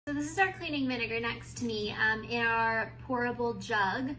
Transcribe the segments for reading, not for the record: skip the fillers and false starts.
So this is our cleaning vinegar next to me in our pourable jug.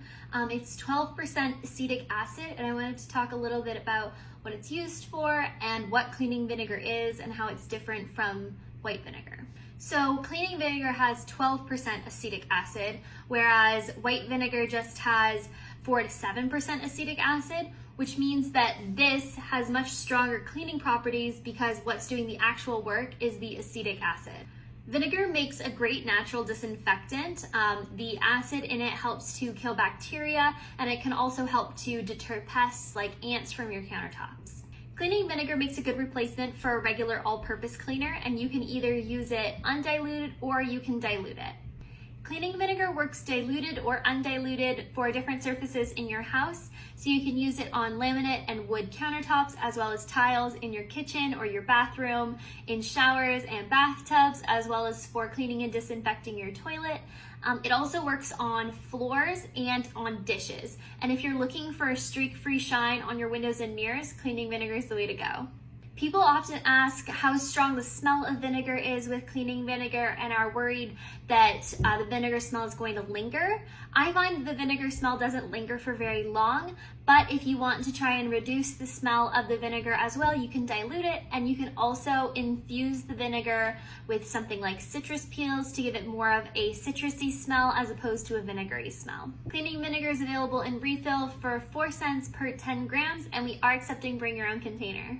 It's 12% acetic acid, and I wanted to talk a little bit about what it's used for and what cleaning vinegar is and how it's different from white vinegar. So cleaning vinegar has 12% acetic acid, whereas white vinegar just has 4 to 7% acetic acid, which means that this has much stronger cleaning properties because what's doing the actual work is the acetic acid. Vinegar makes a great natural disinfectant. The acid in it helps to kill bacteria, and it can also help to deter pests like ants from your countertops. Cleaning vinegar makes a good replacement for a regular all-purpose cleaner, and you can either use it undiluted or you can dilute it. Cleaning vinegar works diluted or undiluted for different surfaces in your house, so you can use it on laminate and wood countertops as well as tiles in your kitchen or your bathroom, in showers and bathtubs, as well as for cleaning and disinfecting your toilet. It also works on floors and on dishes. And if you're looking for a streak-free shine on your windows and mirrors, cleaning vinegar is the way to go. People often ask how strong the smell of vinegar is with cleaning vinegar and are worried that the vinegar smell is going to linger. I find the vinegar smell doesn't linger for very long, but if you want to try and reduce the smell of the vinegar as well, you can dilute it, and you can also infuse the vinegar with something like citrus peels to give it more of a citrusy smell as opposed to a vinegary smell. Cleaning vinegar is available in refill for 4 cents per 10 grams, and we are accepting bring your own container.